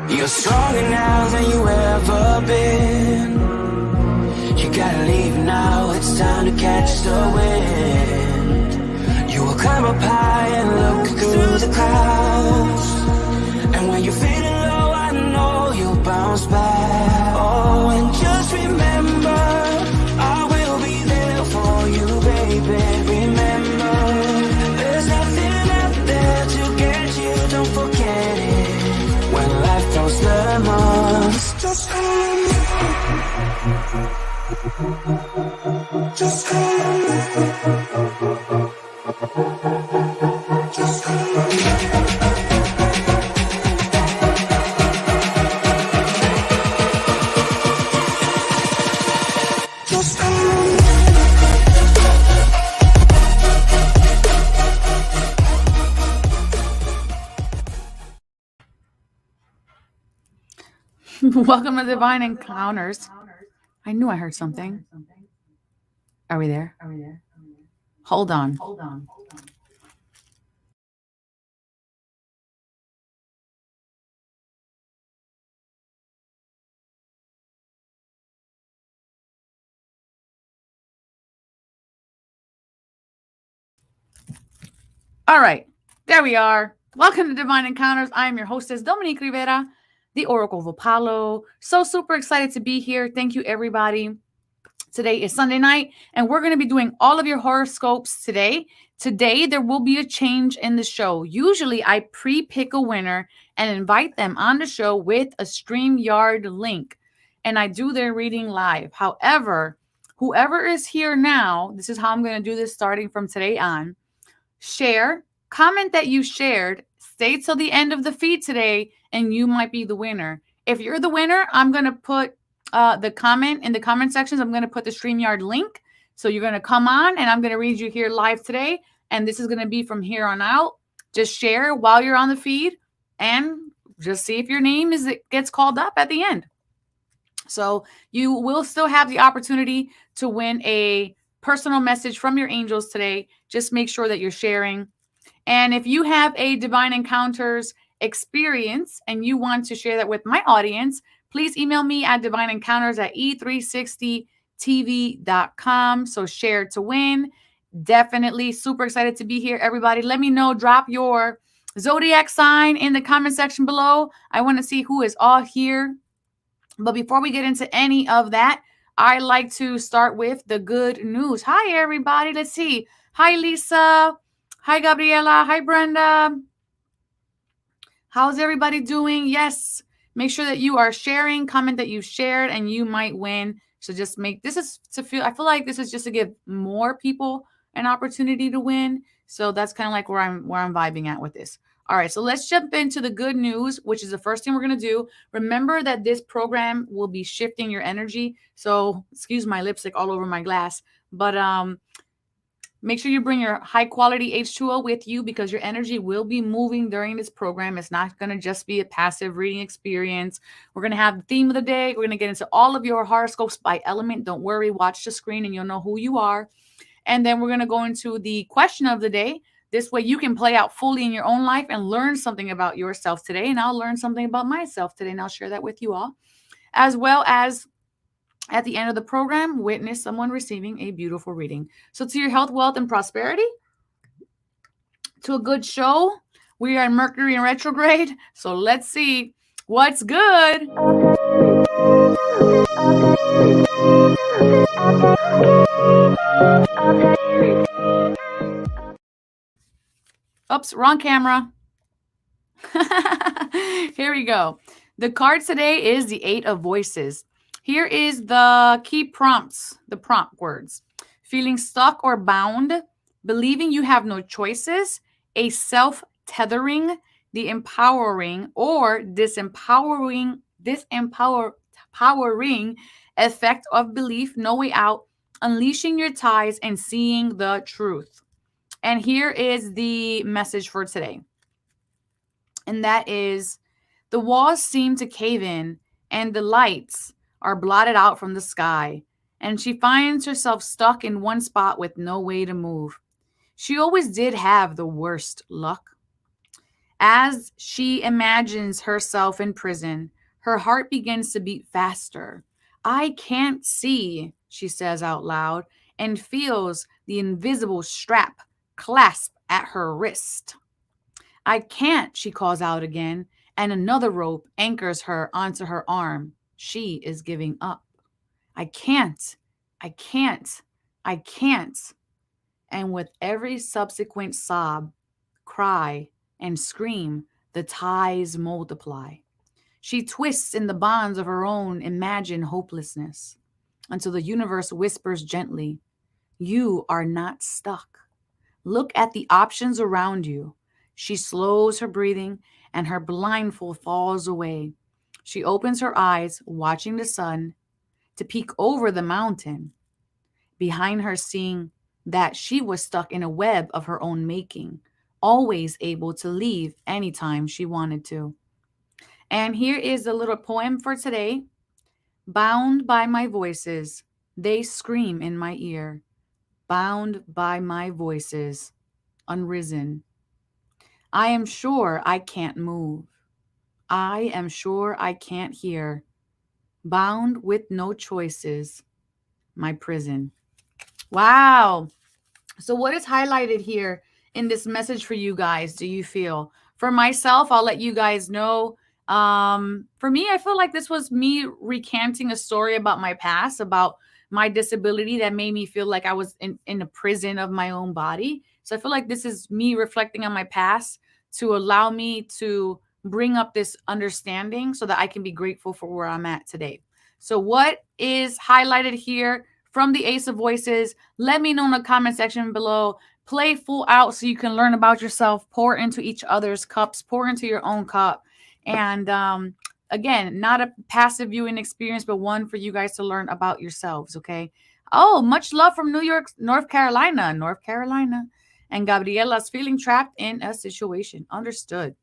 You're stronger now than you ever been. You gotta leave now, it's time to catch the wind. You will climb up high and look through the clouds. And when you're feeling low, I know you'll bounce back. Oh, and just remember, I will be there for you, baby. Remember, there's nothing out there to get you, don't forget it. When life throws lemons, just come. Just come. Just come. Just come. Welcome to Divine Encounters. I knew I heard something. Are we there? Hold on. All right, there we are. Welcome to Divine Encounters. I am your hostess, Dominique Rivera, the Oracle of Apollo. So super excited to be here. Thank you, everybody. Today is Sunday night, and we're going to be doing all of your horoscopes today. Today, there will be a change in the show. Usually, I pre-pick a winner and invite them on the show with a StreamYard link, and I do their reading live. However, whoever is here now, this is how I'm going to do this starting from today on. Share, comment that you shared, stay till the end of the feed today, and you might be the winner. If you're the winner, I'm going to put the comment in the comment sections. I'm going to put the StreamYard link. So you're going to come on and I'm going to read you here live today. And this is going to be from here on out. Just share while you're on the feed and just see if your name gets called up at the end. So you will still have the opportunity to win a personal message from your angels today. Just make sure that you're sharing. And if you have a Divine Encounters experience and you want to share that with my audience, please email me at divineencounters@e360tv.com. So share to win. Definitely super excited to be here, everybody. Let me know. Drop your zodiac sign in the comment section below. I want to see who is all here. But before we get into any of that, I like to start with the good news. Hi, everybody. Let's see. Hi, Lisa. Hi, Gabriela. Hi, Brenda. How's everybody doing? Yes. Make sure that you are sharing, comment that you shared, and you might win. So just I feel like this is just to give more people an opportunity to win. So that's kind of like where I'm vibing at with this. All right, so let's jump into the good news, which is the first thing we're going to do. Remember that this program will be shifting your energy. So excuse my lipstick all over my glass, but make sure you bring your high quality H2O with you because your energy will be moving during this program. It's not going to just be a passive reading experience. We're going to have the theme of the day. We're going to get into all of your horoscopes by element. Don't worry, watch the screen and you'll know who you are. And then we're going to go into the question of the day. This way you can play out fully in your own life and learn something about yourself today. And I'll learn something about myself today, and I'll share that with you all. As well as at the end of the program, witness someone receiving a beautiful reading. So to your health, wealth, and prosperity, to a good show. We are in Mercury in retrograde. So let's see what's good. Oops, wrong camera. Here we go. The card today is the Eight of Voices. Here is the key prompts, the prompt words. Feeling stuck or bound, believing you have no choices, a self-tethering, the empowering or disempowering effect of belief, no way out, unleashing your ties and seeing the truth. And here is the message for today. And that is, the walls seem to cave in and the lights are blotted out from the sky. And she finds herself stuck in one spot with no way to move. She always did have the worst luck. As she imagines herself in prison, her heart begins to beat faster. I can't see, she says out loud, and feels the invisible strap clasp at her wrist. I can't, she calls out again, and another rope anchors her onto her arm. She is giving up. I can't, I can't, I can't. And with every subsequent sob, cry, and scream, the ties multiply. She twists in the bonds of her own imagined hopelessness until the universe whispers gently, "You are not stuck. Look at the options around you." She slows her breathing and her blindfold falls away. She opens her eyes, watching the sun to peek over the mountain. Behind her, seeing that she was stuck in a web of her own making, always able to leave anytime she wanted to. And here is a little poem for today. Bound by my voices, they scream in my ear. Bound by my voices, unrisen. I am sure I can't move. I am sure I can't hear. Bound with no choices, my prison. Wow. So, what is highlighted here in this message for you guys, do you feel? For myself, I'll let you guys know. For me, I feel like this was me recanting a story about my past, about my disability that made me feel like I was in a prison of my own body. So, I feel like this is me reflecting on my past to allow me to bring up this understanding so that I can be grateful for where I'm at today. So, what is highlighted here from the Ace of Voices? Let me know in the comment section below. Play full out so you can learn about yourself, pour into each other's cups, pour into your own cup. And again, not a passive viewing experience, but one for you guys to learn about yourselves, okay? Oh, much love from New York, North Carolina. And Gabriela's feeling trapped in a situation. Understood.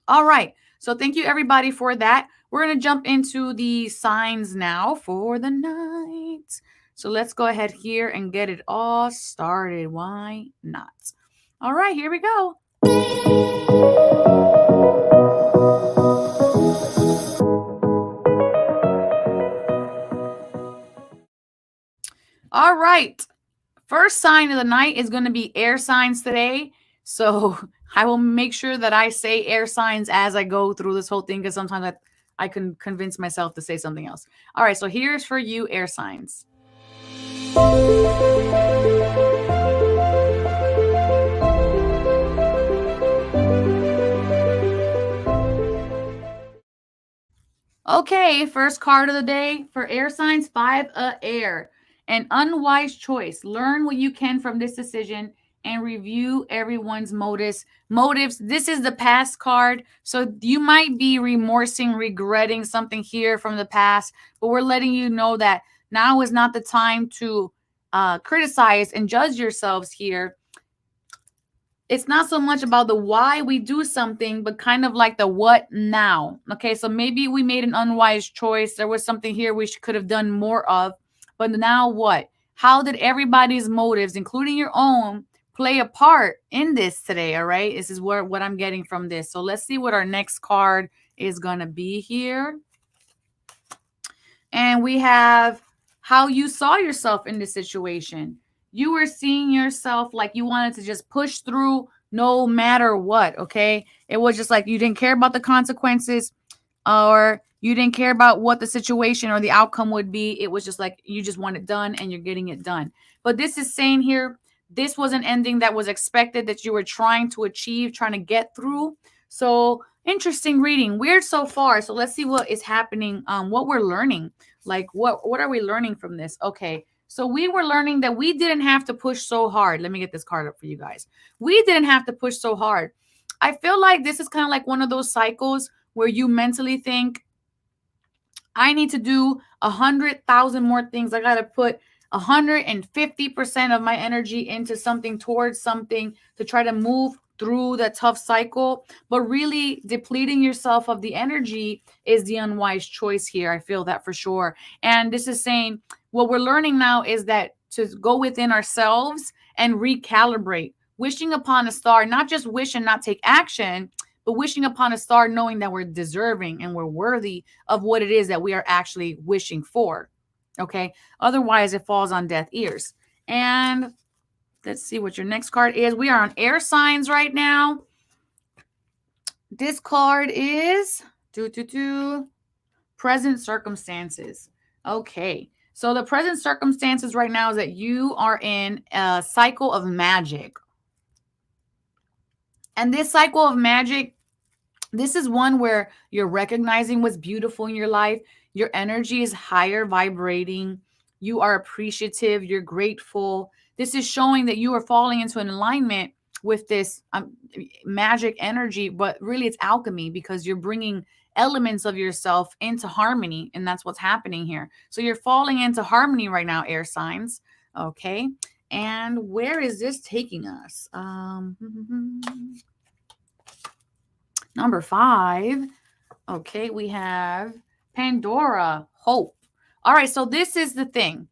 All right. So thank you everybody for that. We're going to jump into the signs now for the night. So let's go ahead here and get it all started. Why not? All right, here we go. All right. First sign of the night is going to be air signs today. So I will make sure that I say air signs as I go through this whole thing, because sometimes I can convince myself to say something else. All right, so here's for you, air signs. Okay, first card of the day for air signs, 5 of air. An unwise choice. Learn what you can from this decision and review everyone's motives. This is the past card. So you might be remorsing, regretting something here from the past, but we're letting you know that now is not the time to criticize and judge yourselves here. It's not so much about the why we do something, but kind of like the what now. Okay, so maybe we made an unwise choice. There was something here we could have done more of, but now what? How did everybody's motives, including your own, play a part in this today? All right, this is what I'm getting from this. So let's see what our next card is going to be here. And we have how you saw yourself in this situation. You were seeing yourself like you wanted to just push through no matter what, okay? It was just like you didn't care about the consequences, or you didn't care about what the situation or the outcome would be. It was just like you just want it done and you're getting it done. But this is saying here, this was an ending that was expected, that you were trying to achieve, trying to get through. So interesting reading. Weird so far. So let's see what is happening, what we're learning. Like what are we learning from this? Okay. So we were learning that we didn't have to push so hard. Let me get this card up for you guys. We didn't have to push so hard. I feel like this is kind of like one of those cycles where you mentally think, I need to do 100,000 more things. I got to put 150% of my energy into something, towards something, to try to move through that tough cycle. But really depleting yourself of the energy is the unwise choice here. I feel that for sure. And this is saying what we're learning now is that to go within ourselves and recalibrate. Wishing upon a star, not just wish and not take action, but wishing upon a star knowing that we're deserving and we're worthy of what it is that we are actually wishing for. Okay. Otherwise, it falls on deaf ears. And let's see what your next card is. We are on air signs right now. This card is present circumstances. Okay. So the present circumstances right now is that you are in a cycle of magic. And this cycle of magic, this is one where you're recognizing what's beautiful in your life. Your energy is higher vibrating. You are appreciative. You're grateful. This is showing that you are falling into an alignment with this magic energy, but really it's alchemy because you're bringing elements of yourself into harmony, and that's what's happening here. So you're falling into harmony right now, air signs. Okay. And where is this taking us? Number 5. Okay, we have Pandora, hope. All right, so this is the thing.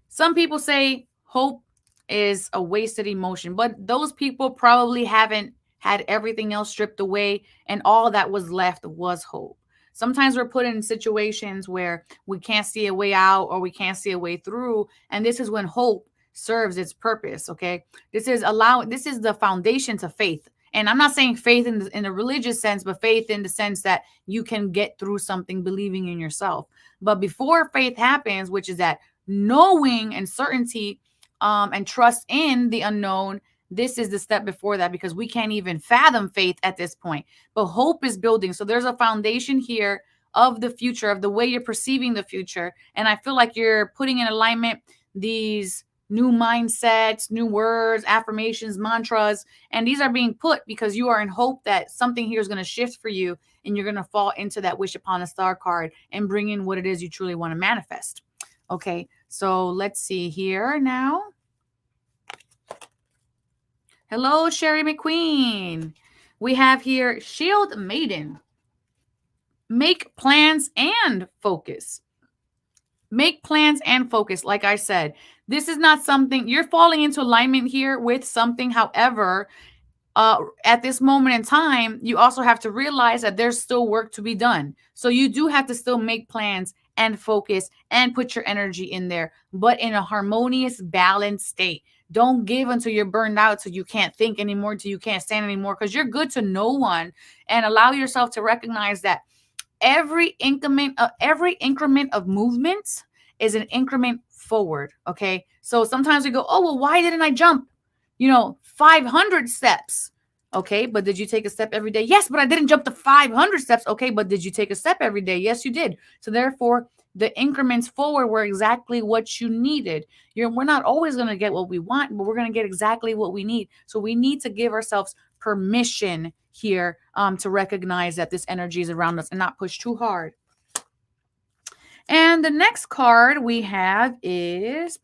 Some people say hope is a wasted emotion, but those people probably haven't had everything else stripped away, and all that was left was hope. Sometimes we're put in situations where we can't see a way out or we can't see a way through, and this is when hope serves its purpose. Okay, this is the foundation to faith. And I'm not saying faith in the religious sense, but faith in the sense that you can get through something believing in yourself. But before faith happens, which is that knowing and certainty and trust in the unknown, this is the step before that, because we can't even fathom faith at this point. But hope is building. So there's a foundation here of the future, of the way you're perceiving the future. And I feel like you're putting in alignment these new mindsets, new words, affirmations, mantras, and these are being put because you are in hope that something here is going to shift for you, and you're going to fall into that wish upon a star card and bring in what it is you truly want to manifest. Okay, so let's see here now. Hello, Sherry McQueen. We have here Shield Maiden. Make plans and focus. Make plans and focus. Like I said, this is not something you're falling into alignment here with something. However, at this moment in time, you also have to realize that there's still work to be done. So you do have to still make plans and focus and put your energy in there, but in a harmonious, balanced state. Don't give until you're burned out, till you can't think anymore, till you can't stand anymore, because you're good to no one. And allow yourself to recognize that every increment of movement is an increment forward. Okay. So sometimes we go, oh, well, why didn't I jump, 500 steps? Okay. But did you take a step every day? Yes, but I didn't jump to 500 steps. Okay. But did you take a step every day? Yes, you did. So therefore, the increments forward were exactly what you needed. We're not always going to get what we want, but we're going to get exactly what we need. So we need to give ourselves permission here to recognize that this energy is around us and not push too hard. And the next card we have is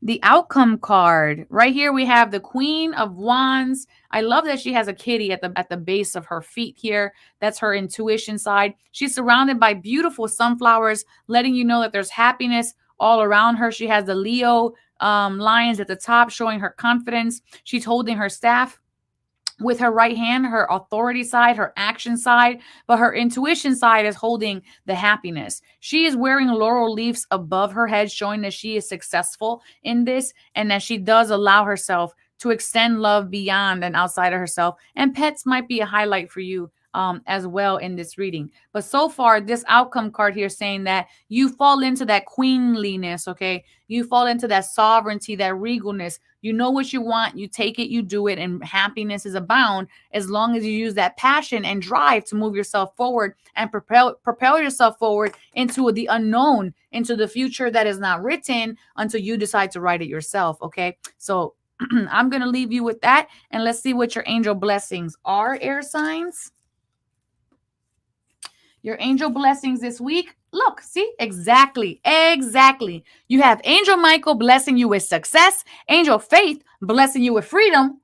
the outcome card. Right here we have the Queen of Wands. I love that she has a kitty at the base of her feet here. That's her intuition side. She's surrounded by beautiful sunflowers, letting you know that there's happiness all around her. She has the Leo lions at the top, showing her confidence. She's holding her staff with her right hand, her authority side, her action side, but her intuition side is holding the happiness. She is wearing laurel leaves above her head, showing that she is successful in this and that she does allow herself to extend love beyond and outside of herself. And pets might be a highlight for you as well in this reading. But so far, this outcome card here saying that you fall into that queenliness, okay? You fall into that sovereignty, that regalness. You know what you want, you take it, you do it, and happiness is abound as long as you use that passion and drive to move yourself forward and propel yourself forward into the unknown, into the future that is not written until you decide to write it yourself, okay? So I'm going to leave you with that, and let's see what your angel blessings are, air signs. Your angel blessings this week. Look, see, exactly. You have Angel Michael blessing you with success, Angel Faith blessing you with freedom.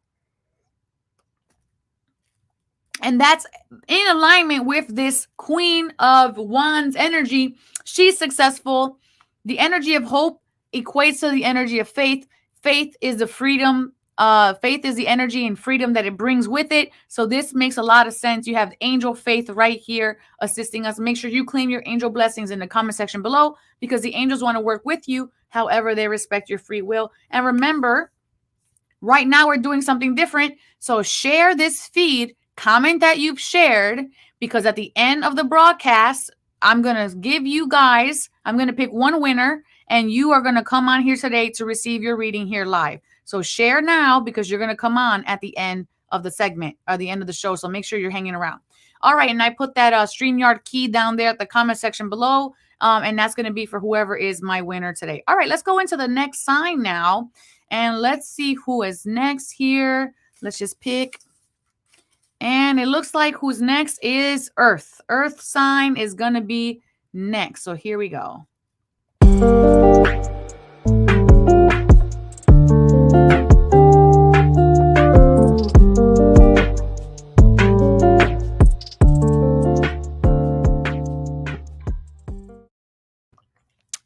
And that's in alignment with this Queen of Wands energy. She's successful. The energy of hope equates to the energy of faith. Faith is the freedom Faith is the energy and freedom that it brings with it. So this makes a lot of sense. You have angel faith right here assisting us. Make sure you claim your angel blessings in the comment section below, because the angels want to work with you. However, they respect your free will. And remember, right now we're doing something different. So share this feed, comment that you've shared, because at the end of the broadcast, I'm going to give you guys, I'm going to pick one winner, and you are going to come on here today to receive your reading here live. So share now, because you're going to come on at the end of the segment or the end of the show. So make sure you're hanging around. All right. And I put that StreamYard key down there at the comment section below. And that's going to be for whoever is my winner today. All right. Let's go into the next sign now. And let's see who is next here. Let's just pick. And it looks like who's next is Earth. Earth sign is going to be next. So here we go.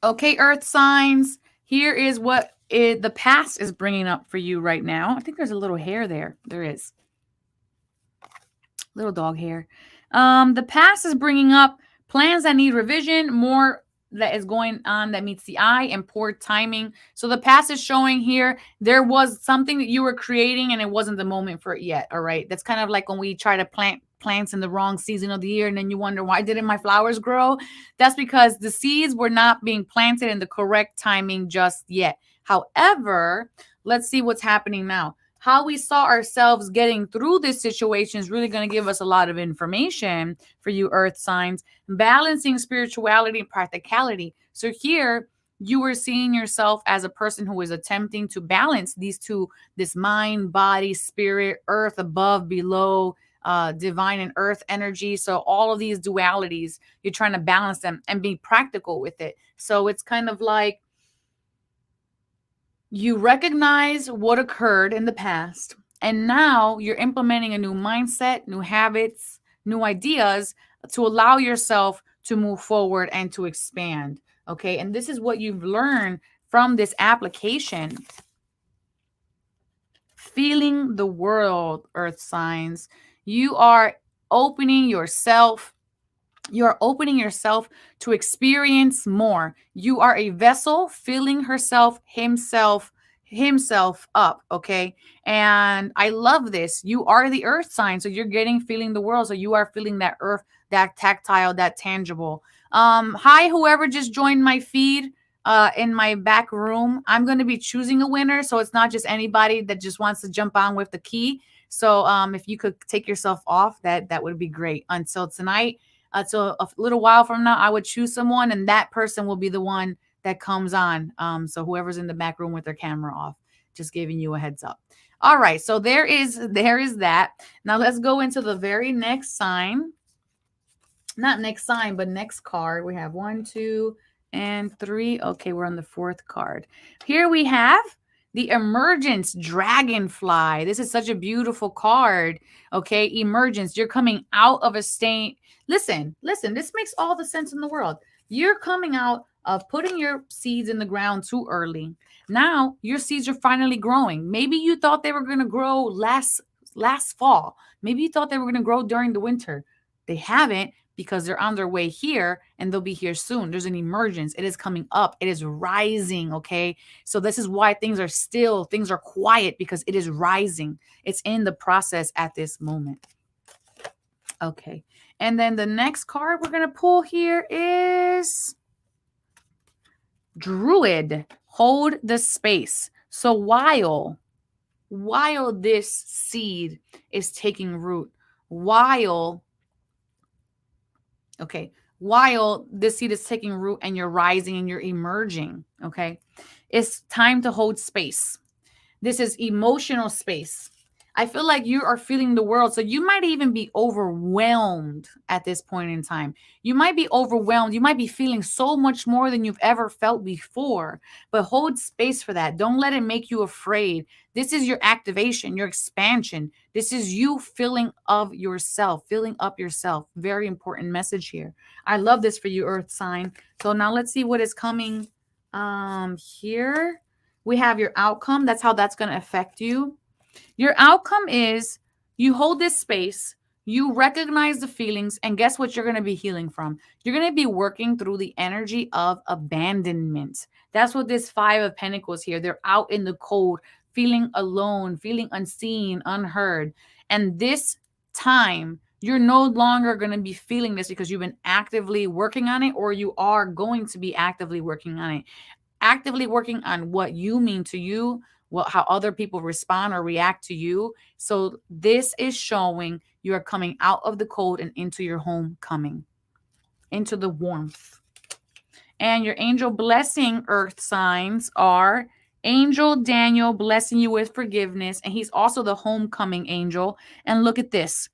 Okay, Earth signs. Here is what the past is bringing up for you right now. I think there's a little hair there. There is. Little dog hair. The past is bringing up plans that need revision, more that is going on that meets the eye, and poor timing. So the past is showing here there was something that you were creating and it wasn't the moment for it yet. All right. That's kind of like when we try to plant plants in the wrong season of the year and then you wonder, why didn't my flowers grow? That's because the seeds were not being planted in the correct timing just yet. However, let's see what's happening now. How we saw ourselves getting through this situation is really going to give us a lot of information for you Earth signs. Balancing spirituality and practicality. So here you were seeing yourself as a person who is attempting to balance these two, this mind, body, spirit, earth, above, below, divine and earth energy. So all of these dualities, you're trying to balance them and be practical with it. So it's kind of like you recognize what occurred in the past, and now you're implementing a new mindset, new habits, new ideas to allow yourself to move forward and to expand. Okay. And this is what you've learned from this application. Feeling the world, Earth signs. You are opening yourself. You're opening yourself to experience more. You are a vessel filling himself up. Okay. And I love this. You are the Earth sign. So you're feeling the world. So you are feeling that earth, that tactile, that tangible. Hi, whoever just joined my feed in my back room. I'm going to be choosing a winner. So it's not just anybody that just wants to jump on with the key. So if you could take yourself off, that would be great. Until tonight. So a little while from now, I would choose someone, and that person will be the one that comes on. So whoever's in the back room with their camera off, just giving you a heads up. All right. So there is that. Now let's go into the very next sign. Not next sign, but next card. We have 1, 2, and 3. Okay, we're on the 4th card. Here we have the Emergence Dragonfly. This is such a beautiful card. Okay, emergence. You're coming out of a state. Listen, this makes all the sense in the world. You're coming out of putting your seeds in the ground too early. Now your seeds are finally growing. Maybe you thought they were going to grow last fall. Maybe you thought they were going to grow during the winter. They haven't, because they're on their way here and they'll be here soon. There's an emergence. It is coming up. It is rising. Okay. So this is why things are still, things are quiet, because it is rising. It's in the process at this moment. Okay. And then the next card we're going to pull here is Druid. Hold the space. So while this seed is taking root, while this seed is taking root and you're rising and you're emerging, okay, it's time to hold space. This is emotional space. I feel like you are feeling the world. So you might even be overwhelmed at this point in time. You might be overwhelmed. You might be feeling so much more than you've ever felt before, but hold space for that. Don't let it make you afraid. This is your activation, your expansion. This is you filling up yourself. Very important message here. I love this for you, Earth sign. So now let's see what is coming here. We have your outcome. That's how that's going to affect you. Your outcome is you hold this space, you recognize the feelings, and guess what you're going to be healing from? You're going to be working through the energy of abandonment. That's what this Five of Pentacles here. They're out in the cold, feeling alone, feeling unseen, unheard. And this time, you're no longer going to be feeling this because you've been actively working on it, or you are going to be actively working on it. Actively working on what you mean to you, how other people respond or react to you. So this is showing you are coming out of the cold and into your homecoming, into the warmth. And your angel blessing, earth signs, are Angel Daniel blessing you with forgiveness. And he's also the homecoming angel. And look at this.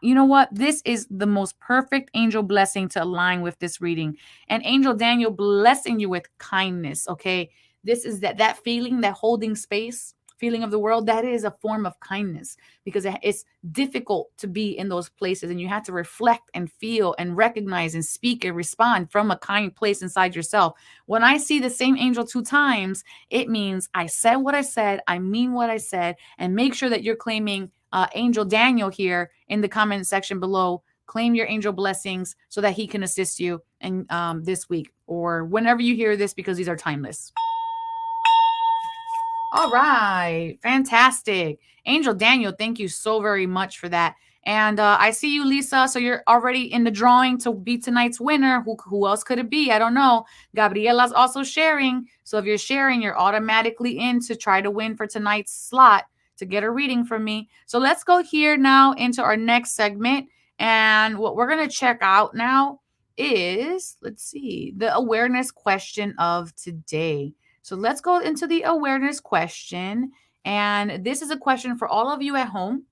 You know what? This is the most perfect angel blessing to align with this reading. And Angel Daniel blessing you with kindness, okay? This is that feeling, that holding space, feeling of the world, that is a form of kindness, because it's difficult to be in those places, and you have to reflect and feel and recognize and speak and respond from a kind place inside yourself. When I see the same angel 2 times, it means I said what I said, I mean what I said. And make sure that you're claiming Angel Daniel here in the comment section below. Claim your angel blessings so that he can assist you in this week or whenever you hear this, because these are timeless. All right. Fantastic. Angel Daniel, thank you so very much for that. And I see you, Lisa. So you're already in the drawing to be tonight's winner. Who else could it be? I don't know. Gabriela's also sharing. So if you're sharing, you're automatically in to try to win for tonight's slot to get a reading from me. So let's go here now into our next segment. And what we're going to check out now is, let's see, the awareness question of today. So let's go into the awareness question. And this is a question for all of you at home.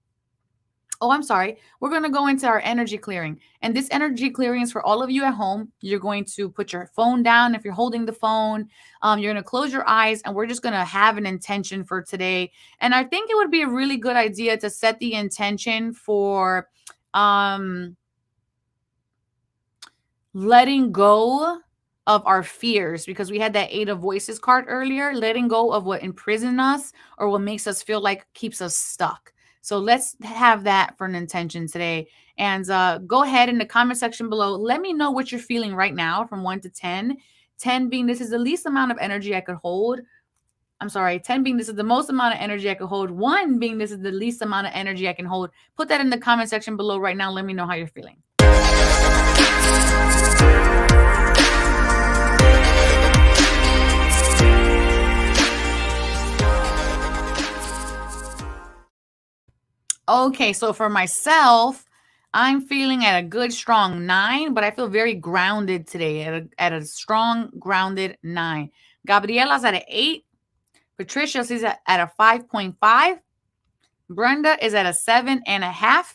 Oh, I'm sorry. We're going to go into our energy clearing. And this energy clearing is for all of you at home. You're going to put your phone down if you're holding the phone. You're going to close your eyes, and we're just going to have an intention for today. And I think it would be a really good idea to set the intention for letting go of our fears, because we had that 8 of Voices card earlier, letting go of what imprisons us or what makes us feel like keeps us stuck. So let's have that for an intention today. And go ahead in the comment section below. Let me know what you're feeling right now from 1 to 10. 10 being this is the least amount of energy I could hold. I'm sorry, 10 being this is the most amount of energy I could hold. 1 being this is the least amount of energy I can hold. Put that in the comment section below right now. Let me know how you're feeling. Okay, so for myself, I'm feeling at a good, strong 9, but I feel very grounded today at a strong, grounded 9. Gabriela's at an 8. Patricia's is at a 5.5. Brenda is at a 7.5.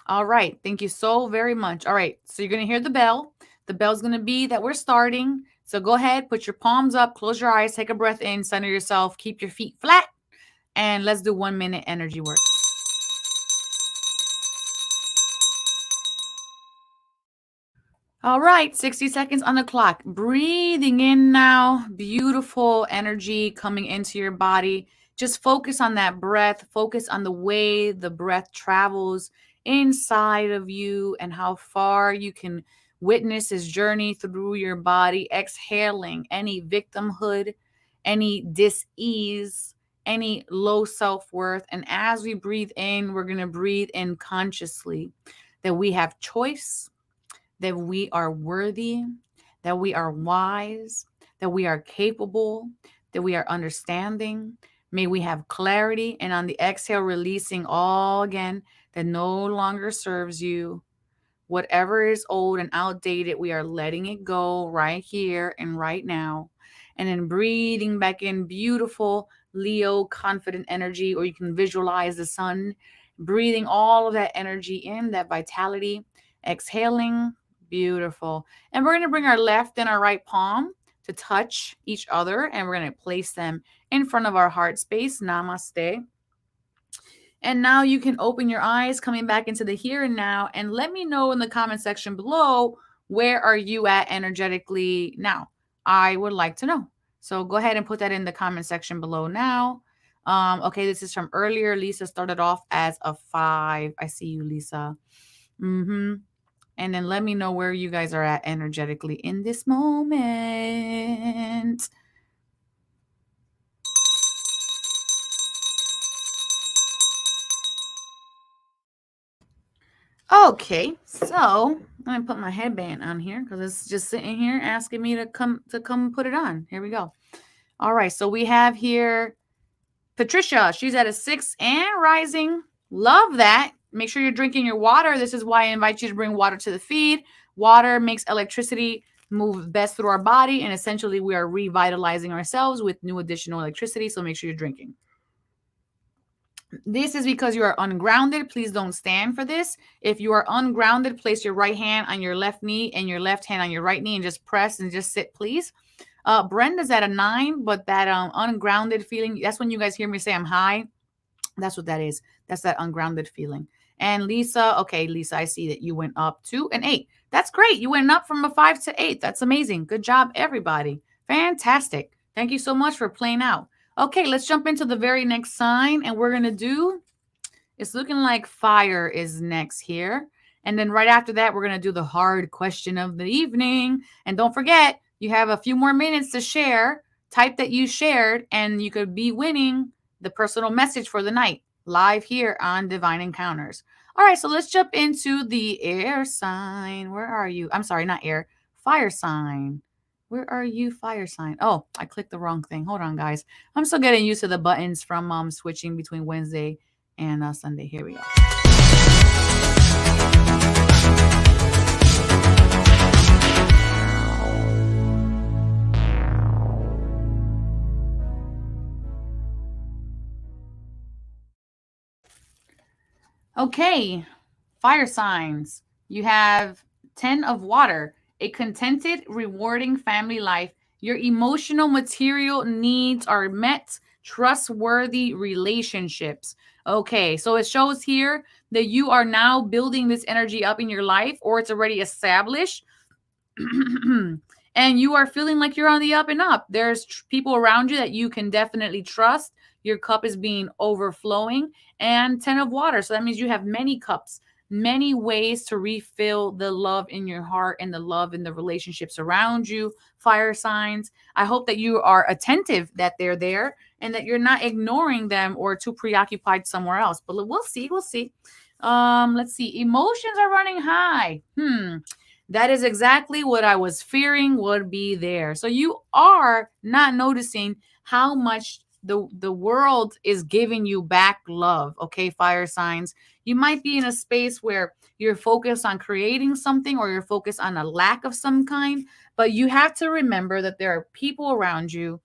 All right, thank you so very much. All right, so you're going to hear the bell. The bell's going to be that we're starting. So go ahead, put your palms up, close your eyes, take a breath in, center yourself, keep your feet flat, and let's do 1 minute energy work. All right, 60 seconds on the clock. Breathing in now. Beautiful energy coming into your body. Just focus on that breath. Focus on the way the breath travels inside of you and how far you can witness his journey through your body. Exhaling any victimhood, any dis-ease, any low self-worth. And as we breathe in, we're going to breathe in consciously that we have choice, that we are worthy, that we are wise, that we are capable, that we are understanding. May we have clarity. And on the exhale, releasing all again that no longer serves you. Whatever is old and outdated, we are letting it go right here and right now. And then breathing back in beautiful Leo confident energy, or you can visualize the sun. Breathing all of that energy in, that vitality. Exhaling. Beautiful. And we're going to bring our left and our right palm to touch each other, and we're going to place them in front of our heart space. Namaste. And now you can open your eyes, coming back into the here and now, and let me know in the comment section below, where are you at energetically now? I would like to know. So go ahead and put that in the comment section below now. Okay, this is from earlier. Lisa started off as a 5. I see you, Lisa. And then let me know where you guys are at energetically in this moment. Okay, so let me put my headband on here because it's just sitting here asking me to come put it on. Here we go. All right, so we have here Patricia. She's at a 6 and rising. Love that. Make sure you're drinking your water. This is why I invite you to bring water to the feed. Water makes electricity move best through our body, and essentially we are revitalizing ourselves with new additional electricity. So make sure you're drinking. This is because you are ungrounded. Please don't stand for this. If you are ungrounded, place your right hand on your left knee and your left hand on your right knee and just press and just sit, please. Brenda's at a 9, but that ungrounded feeling, that's when you guys hear me say I'm high. That's what that is. That's that ungrounded feeling. And Lisa, okay, Lisa, I see that you went up to an 8. That's great. You went up from a 5 to 8. That's amazing. Good job, everybody. Fantastic. Thank you so much for playing out. Okay, let's jump into the very next sign, and we're going to do, it's looking like fire is next here. And then right after that, we're going to do the hard question of the evening. And don't forget, you have a few more minutes to share. Type that you shared, and you could be winning the personal message for the night live here on Divine Encounters. All right, so let's jump into the air sign. Where are you? I'm sorry, not air, fire sign. Where are you, fire sign? Oh, I clicked the wrong thing. Hold on, guys. I'm still getting used to the buttons from switching between Wednesday and Sunday. Here we go. Okay, fire signs. You have 10 of water, a contented, rewarding family life. Your emotional material needs are met, trustworthy relationships. Okay, so it shows here that you are now building this energy up in your life, or it's already established. And you are feeling like you're on the up and up. There's people around you that you can definitely trust. Your cup is being overflowing, and 10 of water. So that means you have many cups, many ways to refill the love in your heart and the love in the relationships around you. Fire signs. I hope that you are attentive that they're there and that you're not ignoring them or too preoccupied somewhere else. But we'll see. We'll see. Let's see. Emotions are running high. That is exactly what I was fearing would be there. So you are not noticing how much the world is giving you back love. Okay, fire signs. You might be in a space where you're focused on creating something or you're focused on a lack of some kind, but you have to remember that there are people around you,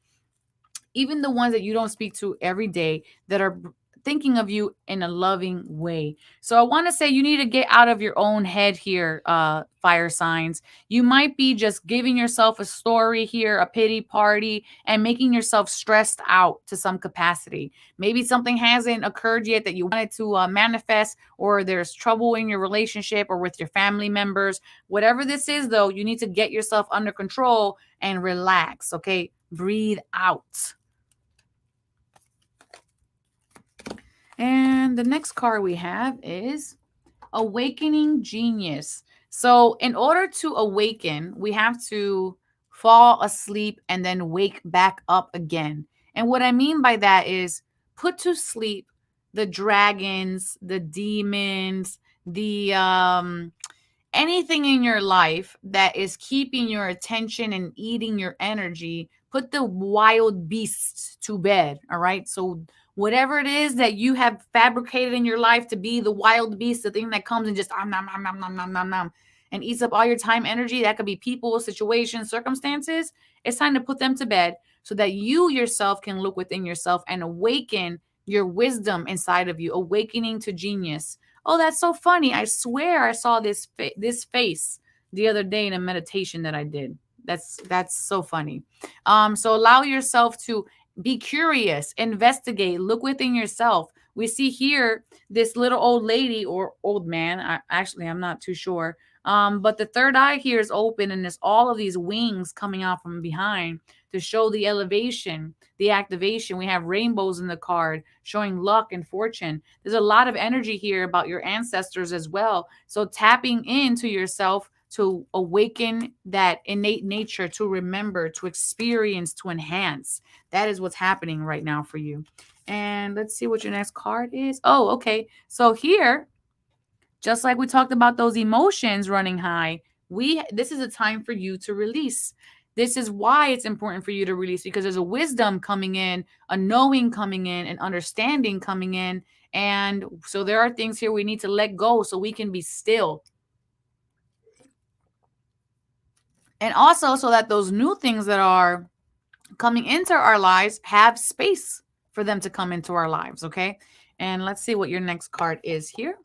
even the ones that you don't speak to every day, that are thinking of you in a loving way. So I want to say you need to get out of your own head here, fire signs. You might be just giving yourself a story here, a pity party, and making yourself stressed out to some capacity. Maybe something hasn't occurred yet that you wanted to manifest, or there's trouble in your relationship or with your family members. Whatever this is, though, you need to get yourself under control and relax, okay? Breathe out. And the next card we have is Awakening Genius. So in order to awaken, we have to fall asleep and then wake back up again. And what I mean by that is put to sleep the dragons, the demons, the anything in your life that is keeping your attention and eating your energy. Put the wild beasts to bed. All right. So whatever it is that you have fabricated in your life to be the wild beast, the thing that comes and just and eats up all your time, energy, that could be people, situations, circumstances. It's time to put them to bed so that you yourself can look within yourself and awaken your wisdom inside of you, awakening to genius. Oh, that's so funny. I swear I saw this face the other day in a meditation that I did. That's so funny. So allow yourself to be curious, investigate, look within yourself. We see here this little old lady or old man. I'm not too sure. But the third eye here is open and there's all of these wings coming out from behind. to show the elevation, the activation. We have rainbows in the card showing luck and fortune. There's a lot of energy here about your ancestors as well. So tapping into yourself to awaken that innate nature, to remember, to experience, to enhance. That is what's happening right now for you. And let's see what your next card is. Oh, okay. So here, just like we talked about those emotions running high, this is a time for you to release. This is why it's important for you to release, because there's a wisdom coming in, a knowing coming in, an understanding coming in. And so there are things here we need to let go so we can be still. And also so that those new things that are coming into our lives have space for them to come into our lives, okay? And let's see what your next card is here.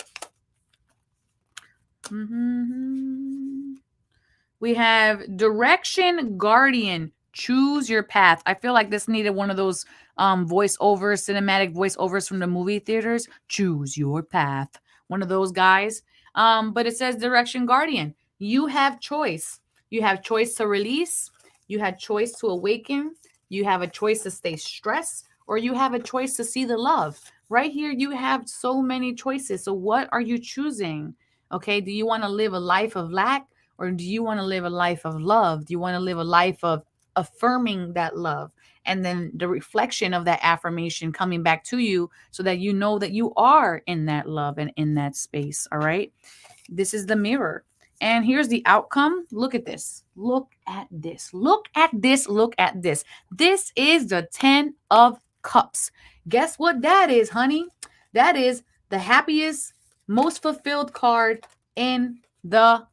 We have Direction Guardian. Choose your path. I feel like this needed one of those voiceovers, cinematic voiceovers from the movie theaters. Choose your path. One of those guys. But it says Direction Guardian. You have choice. You have choice to release. You have choice to awaken. You have a choice to stay stressed, or you have a choice to see the love. Right here, you have so many choices. So what are you choosing? Okay, do you want to live a life of lack, or do you want to live a life of love? Do you want to live a life of affirming that love, and then the reflection of that affirmation coming back to you so that you know that you are in that love and in that space? All right, this is the mirror. And here's the outcome. Look at this. Look at this. Look at this. Look at this. This is the 10 of Cups. Guess what that is, honey? That is the happiest, most fulfilled card in the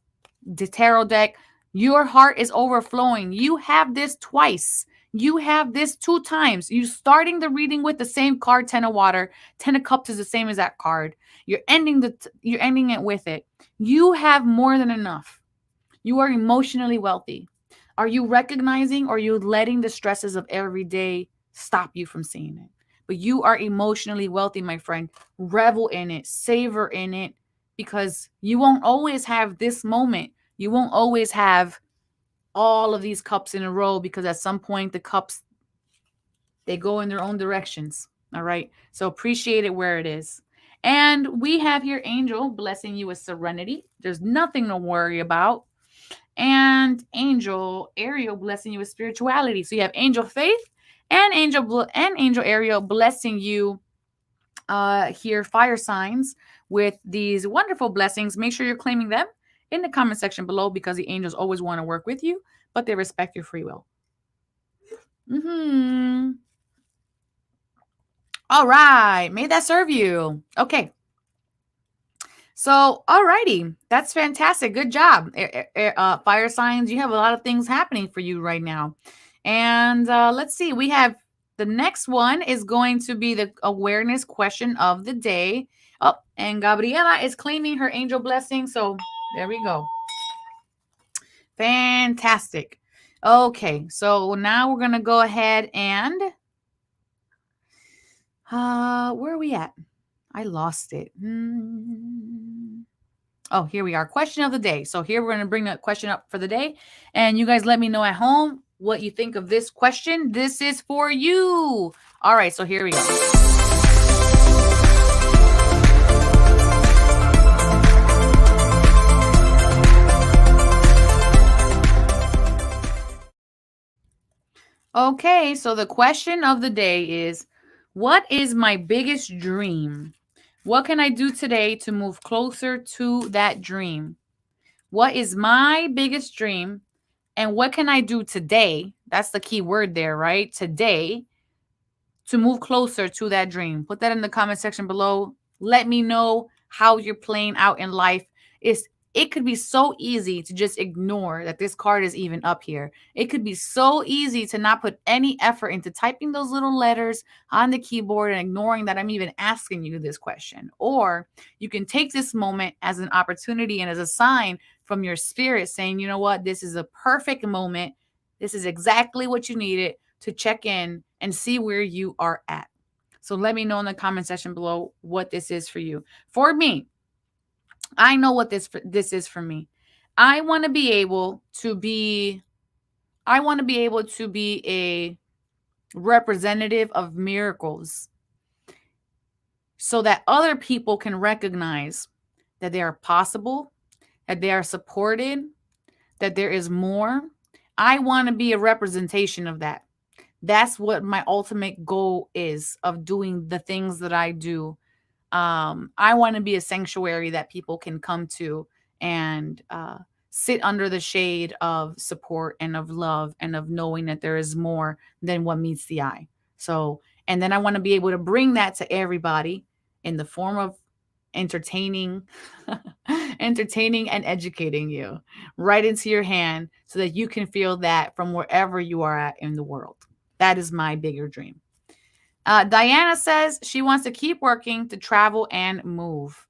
tarot deck. Your heart is overflowing. You have this twice. You have this 2 times. You starting the reading with the same card, 10 of water. 10 of Cups is the same as that card. You're ending it with it. You have more than enough. You are emotionally wealthy. Are you recognizing, or are you letting the stresses of every day stop you from seeing it? But you are emotionally wealthy, my friend. Revel in it. Savor in it, because you won't always have this moment. You won't always have all of these cups in a row, because at some point the cups, they go in their own directions. All right. So appreciate it where it is. And we have here Angel blessing you with serenity. There's nothing to worry about. And Angel Ariel blessing you with spirituality. So you have Angel Faith and Angel Ariel blessing you here, fire signs, with these wonderful blessings. Make sure you're claiming them in the comment section below, because the angels always want to work with you, but they respect your free will. All right. May that serve you. Okay. So, alrighty. That's fantastic. Good job. Fire signs, you have a lot of things happening for you right now. And let's see. We have the next one is going to be the awareness question of the day. Oh, and Gabriela is claiming her angel blessing. So there we go. Fantastic. Okay. So now we're going to go ahead and where are we at? I lost it. Oh, here we are. Question of the day. So here we're going to bring the question up for the day. And you guys let me know at home what you think of this question. This is for you. All right. So here we go. Okay. So the question of the day is, what is my biggest dream? What can I do today to move closer to that dream? What is my biggest dream? And what can I do today? That's the key word there, right? Today, to move closer to that dream. Put that in the comment section below. Let me know how you're playing out in life. It could be so easy to just ignore that this card is even up here. It could be so easy to not put any effort into typing those little letters on the keyboard and ignoring that I'm even asking you this question. Or you can take this moment as an opportunity and as a sign from your spirit saying, you know what, this is a perfect moment. This is exactly what you needed to check in and see where you are at. So let me know in the comment section below what this is for you. For me, I know what this is for me. I want to be able to be I want to be able to be a representative of miracles so that other people can recognize that they are possible, that they are supported, that there is more. I want to be a representation of that. That's what my ultimate goal is of doing the things that I do. I want to be a sanctuary that people can come to and sit under the shade of support and of love and of knowing that there is more than what meets the eye. So, and then I want to be able to bring that to everybody in the form of entertaining entertaining and educating you right into your hand so that you can feel that from wherever you are at in the world. That is my bigger dream. Diana says she wants to keep working to travel and move.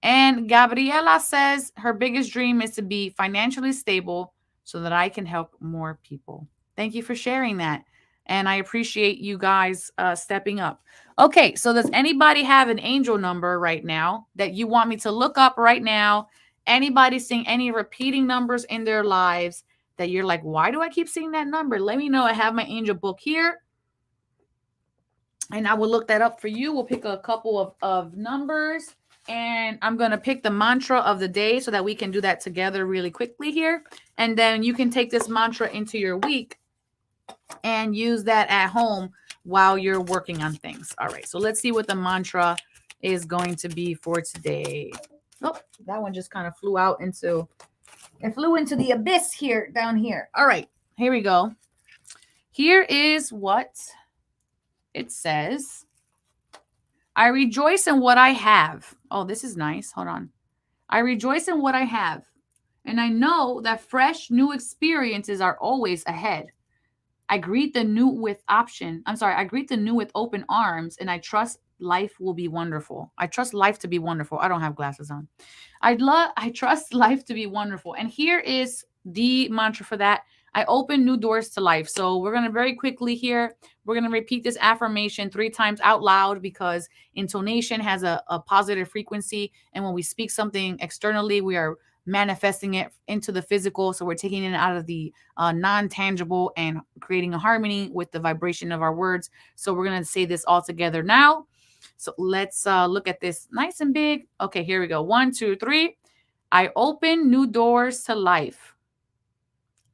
And Gabriela says her biggest dream is to be financially stable so that I can help more people. Thank you for sharing that. And I appreciate you guys stepping up. Okay, so does anybody have an angel number right now that you want me to look up right now? Anybody seeing any repeating numbers in their lives that you're like, why do I keep seeing that number? Let me know. I have my angel book here. And I will look that up for you. We'll pick a couple of numbers. And I'm going to pick the mantra of the day so that we can do that together really quickly here. And then you can take this mantra into your week and use that at home while you're working on things. All right. So let's see what the mantra is going to be for today. Oh, that one just kind of flew out into, it flew into the abyss here, down here. All right. Here we go. Here is what it says. I rejoice in what I have. Oh, this is nice. Hold on. I rejoice in what I have. And I know that fresh new experiences are always ahead. I greet the new with I greet the new with open arms, and I trust life will be wonderful. I trust life to be wonderful. I don't have glasses on. I trust life to be wonderful. And here is the mantra for that. I open new doors to life. So we're going to very quickly here, we're going to repeat this affirmation 3 times out loud because intonation has a positive frequency. And when we speak something externally, we are manifesting it into the physical. So we're taking it out of the non-tangible and creating a harmony with the vibration of our words. So we're going to say this all together now. So let's look at this nice and big. Okay, here we go. 1, 2, 3. I open new doors to life.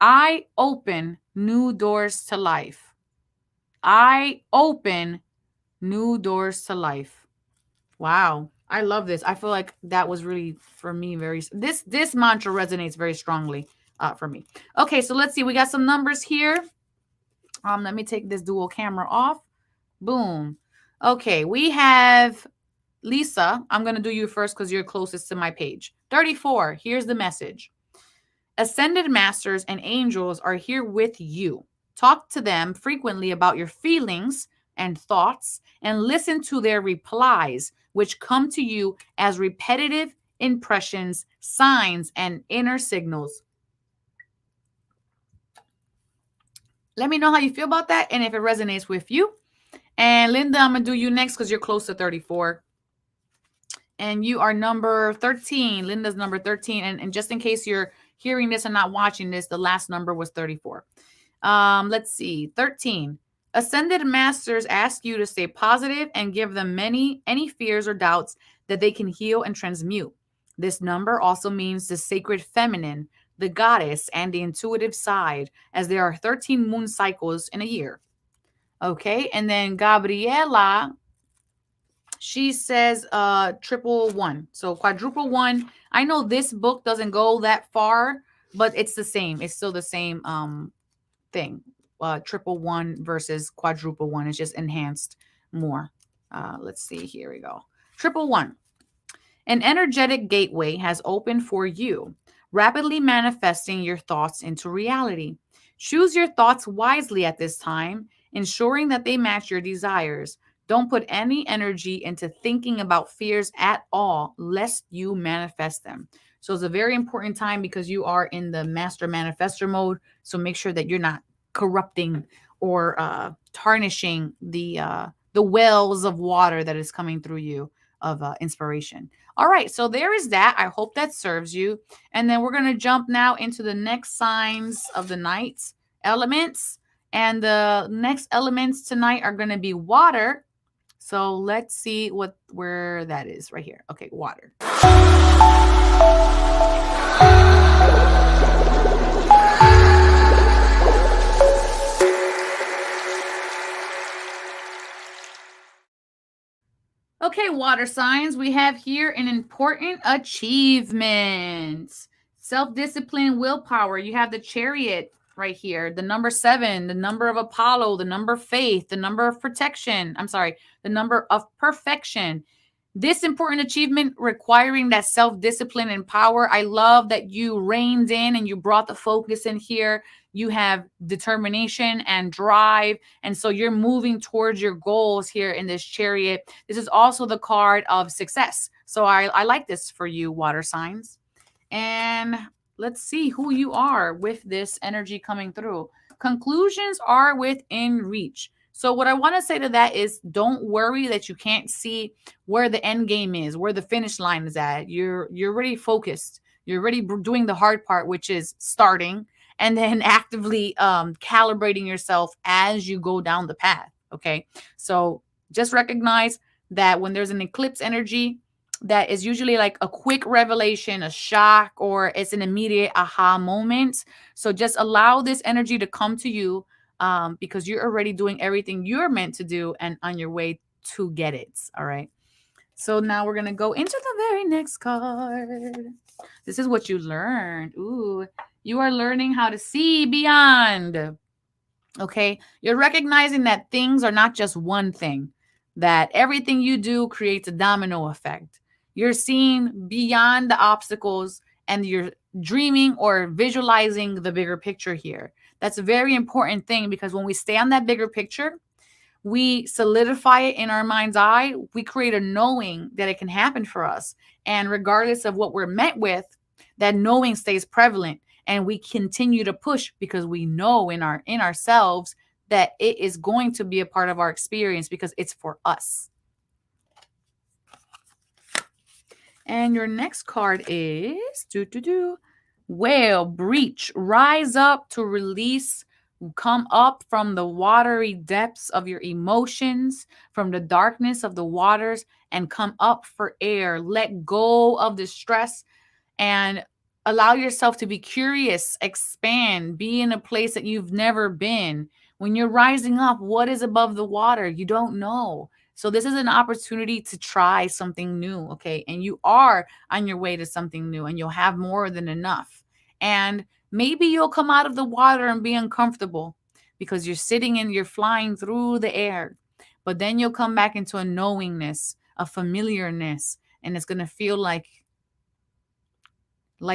I open new doors to life. I open new doors to life. Wow. I love this. I feel like that was really, for me, this mantra resonates very strongly for me. Okay, so let's see. We got some numbers here. Let me take this dual camera off. Boom. Okay, we have Lisa. I'm going to do you first because you're closest to my page. 34. Here's the message. Ascended masters and angels are here with you. Talk to them frequently about your feelings and thoughts and listen to their replies, which come to you as repetitive impressions, signs, and inner signals. Let me know how you feel about that and if it resonates with you. And Linda, I'm going to do you next because you're close to 34. And you are number 13. Linda's number 13. And just in case you're hearing this and not watching this, the last number was 34. Let's see. 13. Ascended masters ask you to stay positive and give them any fears or doubts that they can heal and transmute. This number also means the sacred feminine, the goddess, and the intuitive side, as there are 13 moon cycles in a year. Okay, and then Gabriela, she says 111. So quadruple 1. I know this book doesn't go that far, but it's the same. It's still the same thing. Triple 1 versus quadruple 1 is just enhanced more. Let's see. Here we go. Triple 1. An energetic gateway has opened for you, rapidly manifesting your thoughts into reality. Choose your thoughts wisely at this time, ensuring that they match your desires. Don't put any energy into thinking about fears at all, lest you manifest them. So it's a very important time because you are in the master manifestor mode. So make sure that you're not corrupting or tarnishing the wells of water that is coming through you inspiration. All right, so there is that. I hope that serves you. And then we're going to jump now into the next signs of the night elements. And the next elements tonight are going to be water. So let's see where that is right here. Okay, water. Okay, water signs, we have here an important achievement. Self-discipline, willpower. You have the Chariot right here, the number 7, the number of Apollo, the number of faith, the number of protection. I'm sorry, the number of perfection. This important achievement requiring that self-discipline and power. I love that you reined in and you brought the focus in here. You have determination and drive. And so you're moving towards your goals here in this Chariot. This is also the card of success. So I like this for you, water signs. And let's see who you are with this energy coming through. Conclusions are within reach. So what I want to say to that is don't worry that you can't see where the end game is, where the finish line is at. You're already focused. You're already doing the hard part, which is starting and then actively calibrating yourself as you go down the path. Okay. So just recognize that when there's an eclipse energy, that is usually like a quick revelation, a shock, or it's an immediate aha moment. So just allow this energy to come to you. Because you're already doing everything you're meant to do and on your way to get it. All right. So now we're going to go into the very next card. This is what you learned. Ooh, you are learning how to see beyond. Okay. You're recognizing that things are not just one thing, that everything you do creates a domino effect. You're seeing beyond the obstacles and you're dreaming or visualizing the bigger picture here. That's a very important thing because when we stay on that bigger picture, we solidify it in our mind's eye. We create a knowing that it can happen for us. And regardless of what we're met with, that knowing stays prevalent and we continue to push because we know in ourselves that it is going to be a part of our experience because it's for us. And your next card is Whale, breach, rise up to release, come up from the watery depths of your emotions, from the darkness of the waters, and come up for air. Let go of the stress and allow yourself to be curious, expand, be in a place that you've never been. When you're rising up, what is above the water? You don't know. So this is an opportunity to try something new, okay? And you are on your way to something new and you'll have more than enough. And maybe you'll come out of the water and be uncomfortable because you're sitting and you're flying through the air. But then you'll come back into a knowingness, a familiarness, and it's going to feel like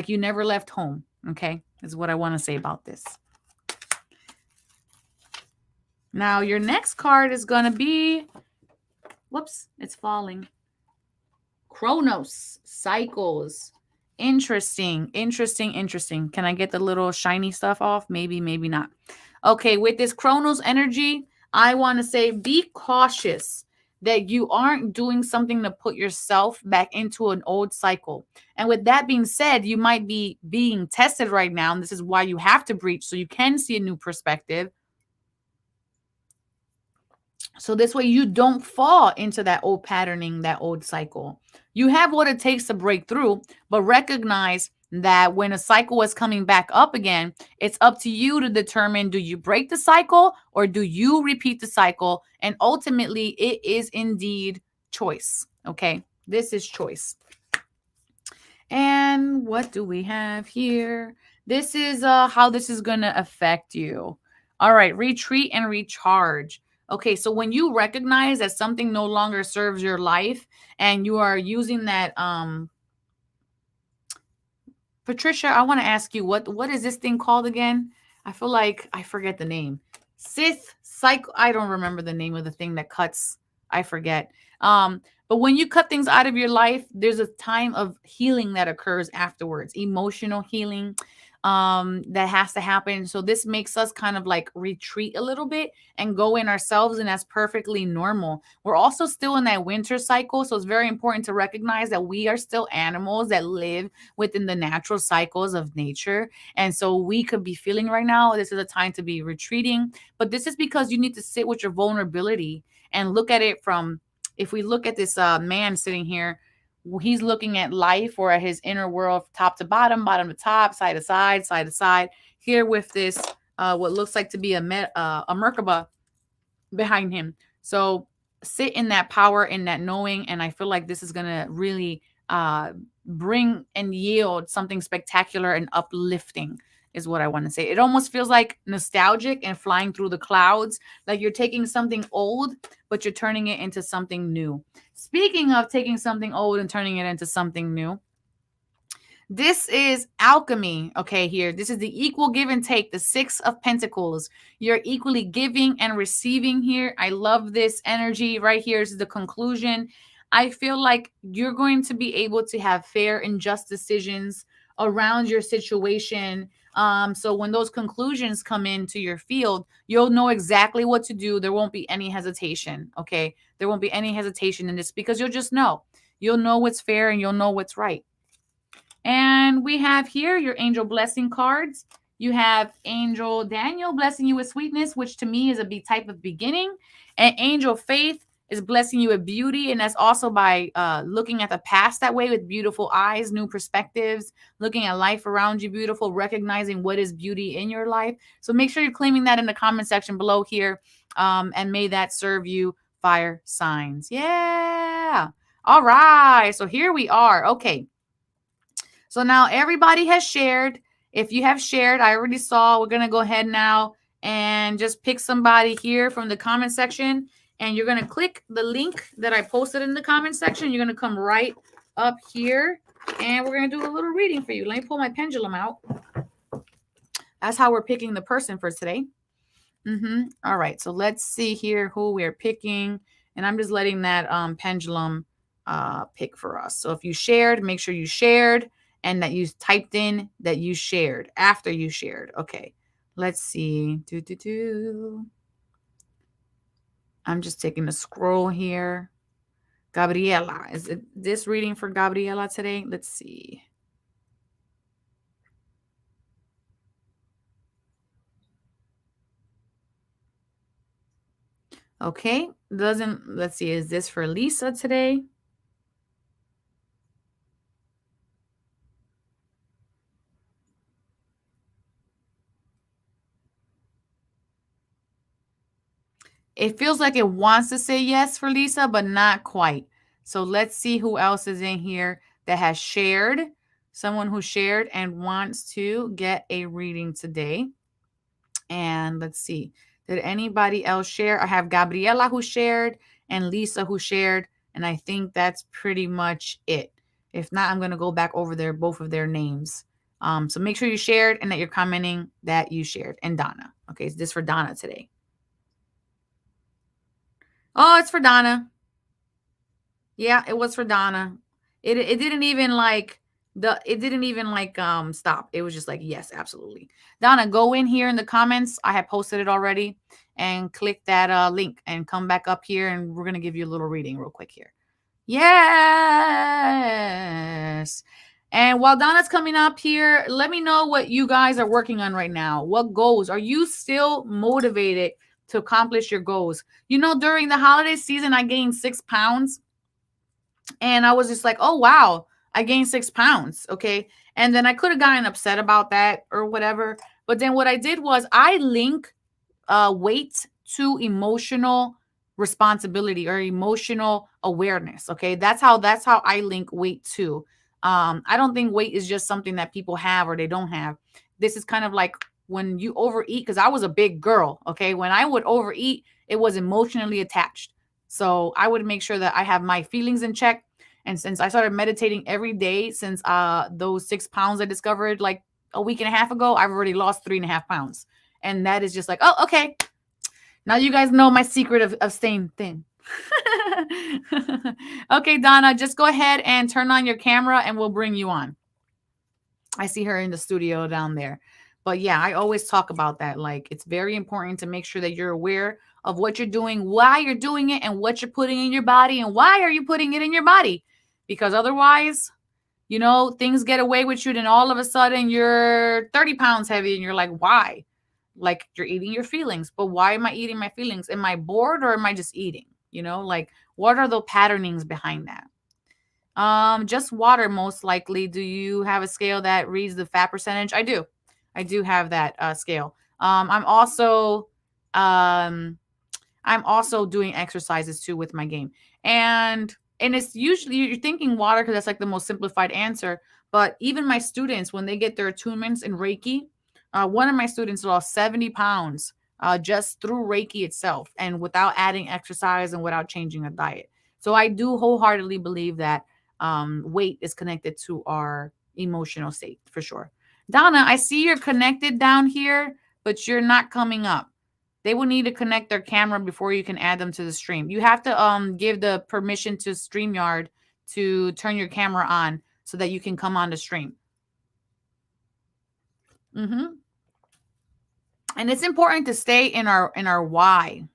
you never left home, okay? Is what I want to say about this. Now, your next card is going to be, whoops, it's falling. Chronos, cycles. Interesting. Can I get the little shiny stuff off? Maybe, maybe not. Okay, with this Chronos energy, I want to say be cautious that you aren't doing something to put yourself back into an old cycle. And with that being said, you might be being tested right now, and this is why you have to breach so you can see a new perspective. So this way you don't fall into that old patterning, that old cycle. You have what it takes to break through, but recognize that when a cycle is coming back up again, it's up to you to determine, do you break the cycle or do you repeat the cycle? And ultimately, it is indeed choice. Okay, this is choice. And what do we have here? This is how this is going to affect you. All right, retreat and recharge. Okay, so when you recognize that something no longer serves your life and you are using that, Patricia, I want to ask you, what is this thing called again? I feel like I forget the name. Sith cycle. I don't remember the name of the thing that cuts. I forget. But when you cut things out of your life, there's a time of healing that occurs afterwards. Emotional healing. that has to happen. So this makes us kind of like retreat a little bit and go in ourselves, and that's perfectly normal. We're also still in that winter cycle, so it's very important to recognize that we are still animals that live within the natural cycles of nature. And so we could be feeling right now, this is a time to be retreating, but this is because you need to sit with your vulnerability and look at it from, if we look at this man sitting here, he's looking at life or at his inner world, top to bottom, bottom to top, side to side, side to side. Here with this, what looks like to be a Merkaba behind him. So sit in that power, in that knowing, and I feel like this is gonna really bring and yield something spectacular and uplifting. Is what I want to say. It almost feels like nostalgic and flying through the clouds, like you're taking something old, but you're turning it into something new. Speaking of taking something old and turning it into something new, this is alchemy. Okay, here. This is the equal give and take, the 6 of Pentacles. You're equally giving and receiving here. I love this energy right here. This is the conclusion. I feel like you're going to be able to have fair and just decisions around your situation. So when those conclusions come into your field, you'll know exactly what to do. There won't be any hesitation. Okay, there won't be any hesitation in this because you'll just know. You'll know what's fair and you'll know what's right. And we have here your angel blessing cards. You have Angel Daniel blessing you with sweetness, which to me is a type of beginning. And Angel Faith is blessing you with beauty. And that's also by looking at the past that way with beautiful eyes, new perspectives, looking at life around you, beautiful, recognizing what is beauty in your life. So make sure you're claiming that in the comment section below here. And may that serve you, fire signs. Yeah. All right. So here we are. Okay. So now everybody has shared. If you have shared, I already saw. We're going to go ahead now and just pick somebody here from the comment section. And you're going to click the link that I posted in the comment section. You're going to come right up here. And we're going to do a little reading for you. Let me pull my pendulum out. That's how we're picking the person for today. All right. So let's see here who we're picking. And I'm just letting that pendulum pick for us. So if you shared, make sure you shared. And that you typed in that you shared after you shared. Okay, let's see. I'm just taking a scroll here. Gabriela. Is it this reading for Gabriela today? Let's see. Okay, let's see. Is this for Lisa today? It feels like it wants to say yes for Lisa, but not quite. So let's see who else is in here that has shared. Someone who shared and wants to get a reading today. And let's see. Did anybody else share? I have Gabriela who shared and Lisa who shared. And I think that's pretty much it. If not, I'm going to go back over both of their names. So make sure you shared and that you're commenting that you shared. And Donna. Okay, is this for Donna today? Oh, it's for Donna. Yeah, it was for Donna. It didn't even like stop. It was just like, yes, absolutely. Donna, go in here in the comments. I have posted it already, and click that link and come back up here, and we're gonna give you a little reading real quick here. Yes. And while Donna's coming up here, let me know what you guys are working on right now. What goals? Are you still motivated to accomplish your goals? You know, during the holiday season, I gained 6 pounds. And I was just like, oh, wow, I gained 6 pounds. Okay. And then I could have gotten upset about that or whatever. But then what I did was I link weight to emotional responsibility or emotional awareness. Okay. That's how I link weight to. I don't think weight is just something that people have or they don't have. This is kind of like when you overeat, because I was a big girl. Okay. When I would overeat, it was emotionally attached. So I would make sure that I have my feelings in check. And since I started meditating every day since those 6 pounds I discovered like a week and a half ago, I've already lost 3.5 pounds. And that is just like, oh, okay. Now you guys know my secret of staying thin. Okay, Donna, just go ahead and turn on your camera and we'll bring you on. I see her in the studio down there. But yeah, I always talk about that. Like, it's very important to make sure that you're aware of what you're doing, why you're doing it, and what you're putting in your body, and why are you putting it in your body? Because otherwise, you know, things get away with you, and all of a sudden you're 30 pounds heavy, and you're like, why? Like, you're eating your feelings. But why am I eating my feelings? Am I bored, or am I just eating? You know, like, what are the patternings behind that? Just water, most likely. Do you have a scale that reads the fat percentage? I do. I do have that scale. Um, I'm also doing exercises too with my game. And it's usually, you're thinking water because that's like the most simplified answer. But even my students, when they get their attunements in Reiki, one of my students lost 70 pounds just through Reiki itself, and without adding exercise and without changing a diet. So I do wholeheartedly believe that weight is connected to our emotional state for sure. Donna, I see you're connected down here, but you're not coming up. They will need to connect their camera before you can add them to the stream. You have to give the permission to StreamYard to turn your camera on so that you can come on the stream. And it's important to stay in our why.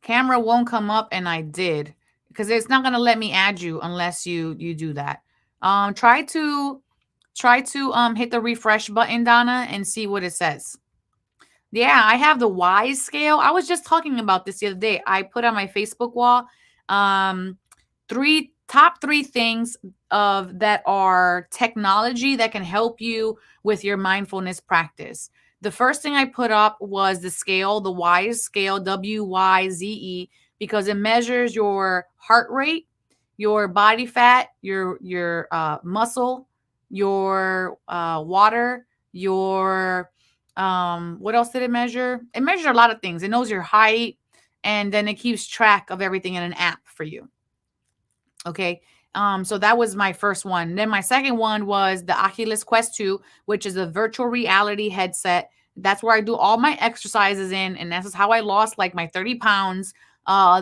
Camera won't come up, and I did, because it's not going to let me add you unless you do that. Try to hit the refresh button, Donna, and see what it says. Yeah, I have the wise scale. I was just talking about this the other day. I put on my Facebook wall top three things of that are technology that can help you with your mindfulness practice. The first thing I put up was the scale, the WISE scale, WYZE, because it measures your heart rate, your body fat, your muscle, your water, your what else did it measure? It measured a lot of things. It knows your height, and then it keeps track of everything in an app for you. Okay. So that was my first one. Then my second one was the Oculus Quest 2, which is a virtual reality headset. That's where I do all my exercises in, and that's how I lost like my 30 pounds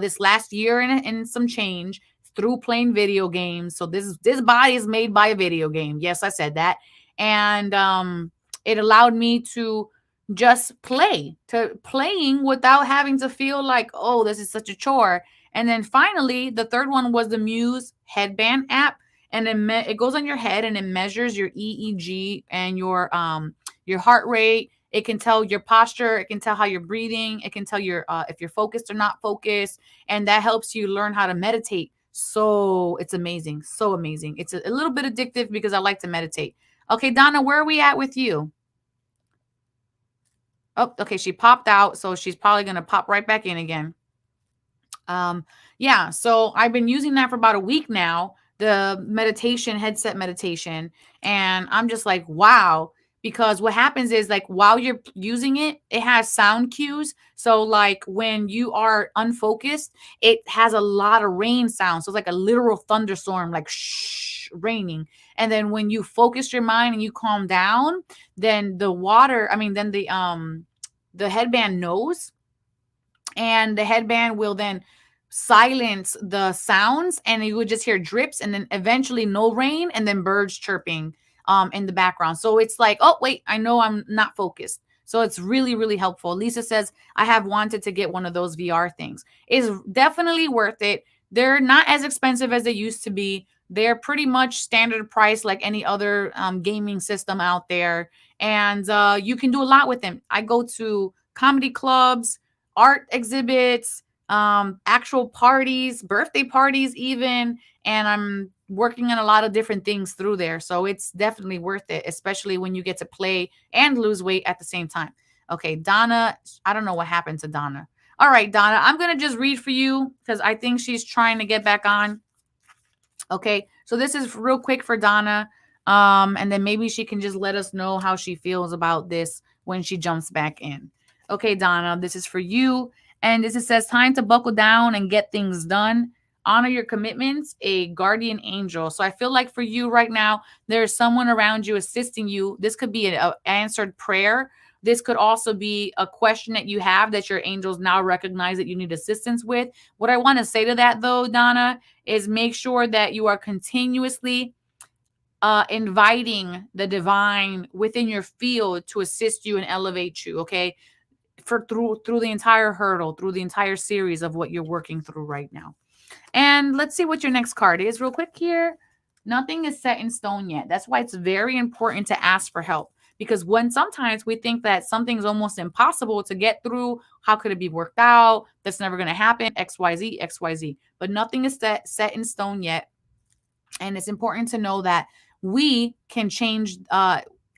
this last year and some change through playing video games. So this body is made by a video game. Yes, I said that. And it allowed me to just playing without having to feel like, oh, this is such a chore. And then finally, the third one was the Muse headband app, and it goes on your head and it measures your EEG and your heart rate. It can tell your posture. It can tell how you're breathing. It can tell your if you're focused or not focused, and that helps you learn how to meditate. So it's amazing, so amazing. It's a little bit addictive because I like to meditate. Okay, Donna, where are we at with you? Oh, okay, she popped out, so she's probably gonna pop right back in again. Yeah, so I've been using that for about a week now, the meditation headset meditation, and I'm just like, wow, because what happens is, like, while you're using it, it has sound cues. So like when you are unfocused, it has a lot of rain sounds. So it's like a literal thunderstorm, like shh, raining. And then when you focus your mind and you calm down, then the headband knows, and the headband will then silence the sounds, and you would just hear drips, and then eventually no rain, and then birds chirping in the background. So it's like, oh wait, I know I'm not focused. So it's really, really helpful. Lisa says, I have wanted to get one of those VR things. It's definitely worth it. They're not as expensive as they used to be. They're pretty much standard price like any other gaming system out there. And you can do a lot with them. I go to comedy clubs, art exhibits, actual parties, birthday parties even, and I'm working on a lot of different things through there. So it's definitely worth it, especially when you get to play and lose weight at the same time. Okay, Donna, I don't know what happened to Donna. All right, Donna, I'm going to just read for you because I think she's trying to get back on. Okay, so this is real quick for Donna. And then maybe she can just let us know how she feels about this when she jumps back in. Okay, Donna, this is for you. And this, it says, time to buckle down and get things done. Honor your commitments, a guardian angel. So I feel like for you right now, there's someone around you assisting you. This could be an answered prayer. This could also be a question that you have that your angels now recognize that you need assistance with. What I want to say to that, though, Donna, is make sure that you are continuously inviting the divine within your field to assist you and elevate you, okay? For through the entire hurdle, through the entire series of what you're working through right now. And let's see what your next card is real quick here. Nothing is set in stone yet. That's why it's very important to ask for help. Because when sometimes we think that something's almost impossible to get through, how could it be worked out? That's never going to happen, XYZ, XYZ. But nothing is set in stone yet. And it's important to know that we can change,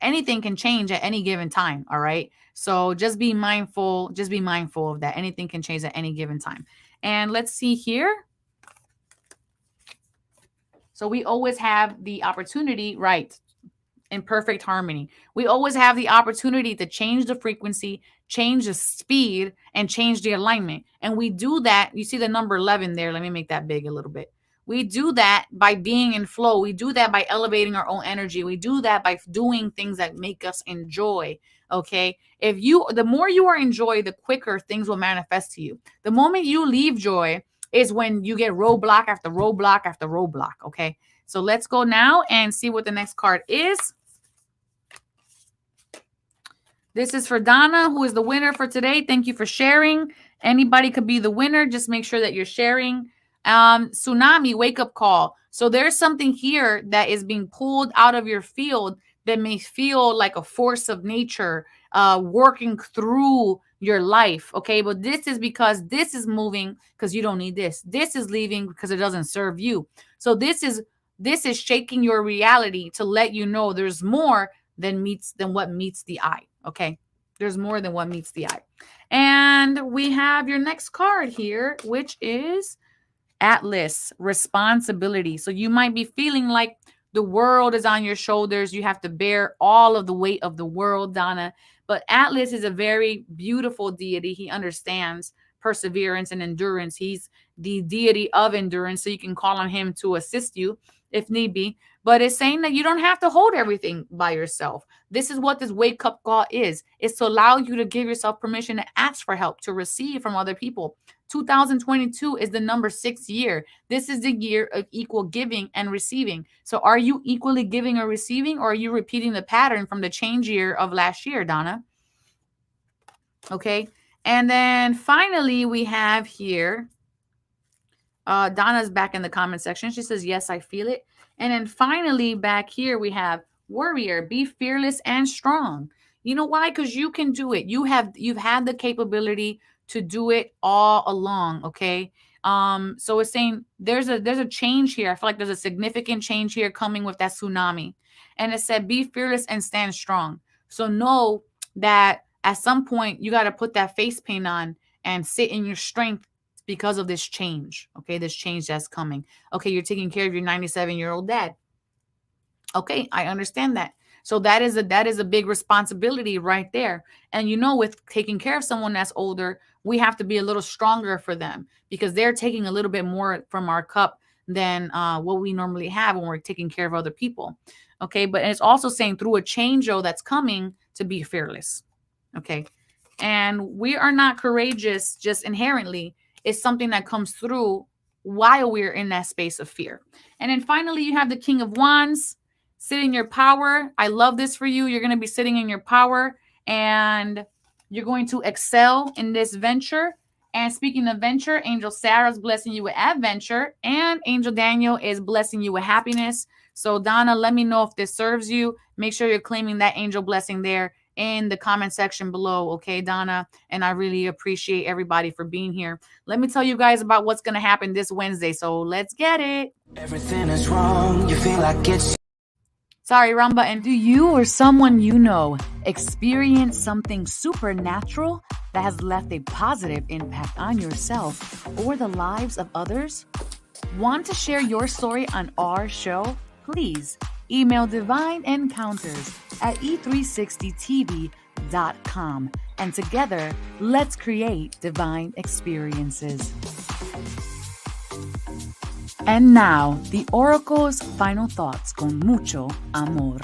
anything can change at any given time, all right? So just be mindful of that. Anything can change at any given time. And let's see here. So we always have the opportunity, right, in perfect harmony. We always have the opportunity to change the frequency, change the speed, and change the alignment. And we do that. You see the number 11 there. Let me make that big a little bit. We do that by being in flow. We do that by elevating our own energy. We do that by doing things that make us enjoy. Okay. The more you are in joy, the quicker things will manifest to you. The moment you leave joy is when you get roadblock after roadblock after roadblock. Okay. So let's go now and see what the next card is. This is for Donna, who is the winner for today. Thank you for sharing. Anybody could be the winner. Just make sure that you're sharing. Tsunami, wake up call. So there's something here that is being pulled out of your field that may feel like a force of nature working through your life. Okay, but this is because this is moving because you don't need this. This is leaving because it doesn't serve you. So this is shaking your reality to let you know there's more than what meets the eye. Okay, there's more than what meets the eye. And we have your next card here, which is Atlas, responsibility. So you might be feeling like the world is on your shoulders. You have to bear all of the weight of the world, Donna. But Atlas is a very beautiful deity. He understands perseverance and endurance. He's the deity of endurance. So you can call on him to assist you if need be. But it's saying that you don't have to hold everything by yourself. This is what this wake up call is. It's to allow you to give yourself permission to ask for help, to receive from other people. 2022 is the number 6 year. This is the year of equal giving and receiving. So are you equally giving or receiving, or are you repeating the pattern from the change year of last year, Donna? Okay. And then finally, we have here, Donna's back in the comment section. She says, yes, I feel it. And then finally, back here, we have warrior, be fearless and strong. You know why? Because you can do it. You've had the capability to do it all along. Okay. So it's saying there's a change here. I feel like there's a significant change here coming with that tsunami. And it said, be fearless and stand strong. So know that at some point you got to put that face paint on and sit in your strength because of this change. Okay. This change that's coming. Okay. You're taking care of your 97-year-old dad. Okay. I understand that. So that is a big responsibility right there. And with taking care of someone that's older, we have to be a little stronger for them because they're taking a little bit more from our cup than what we normally have when we're taking care of other people. Okay. But it's also saying through a change that's coming to be fearless. Okay. And we are not courageous just inherently. It's something that comes through while we're in that space of fear. And then finally, you have the King of Wands. Sit in your power. I love this for you. You're going to be sitting in your power and you're going to excel in this venture. And speaking of venture, Angel Sarah's blessing you with adventure and Angel Daniel is blessing you with happiness. So Donna, let me know if this serves you. Make sure you're claiming that angel blessing there in the comment section below. Okay, Donna. And I really appreciate everybody for being here. Let me tell you guys about what's going to happen this Wednesday. So let's get it. Everything is wrong. You feel like it's... Sorry, wrong button. Do you or someone you know experience something supernatural that has left a positive impact on yourself or the lives of others? Want to share your story on our show? Please email Divine Encounters at e360tv.com. And together, let's create divine experiences. And now, the Oracle's final thoughts con Mucho Amor.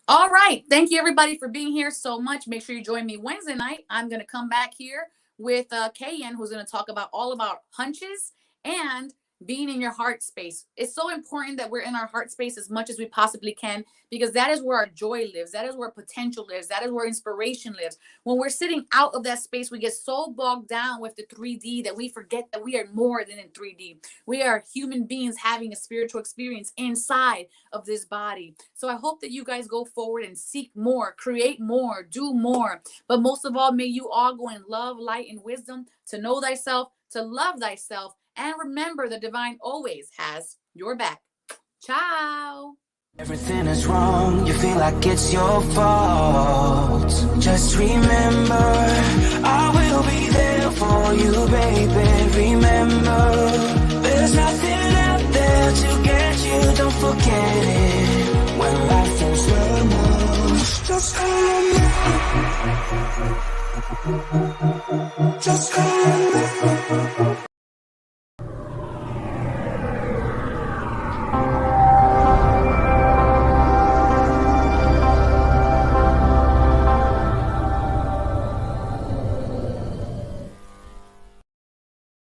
All right. Thank you, everybody, for being here so much. Make sure you join me Wednesday night. I'm going to come back here with Kayan, who's going to talk about all about hunches and being in your heart space. It's so important that we're in our heart space as much as we possibly can, because that is where our joy lives. That is where potential lives. That is where inspiration lives. When we're sitting out of that space, we get so bogged down with the 3D that we forget that we are more than in 3D. We are human beings having a spiritual experience inside of this body. So I hope that you guys go forward and seek more, create more, do more. But most of all, may you all go in love, light, and wisdom to know thyself, to love thyself, and remember the divine always has your back. Ciao. Everything is wrong, you feel like it's your fault. Just remember, I will be there for you, baby. Remember, there's nothing out there to get you, don't forget it. When life feels the most, just hold on. Just hold on.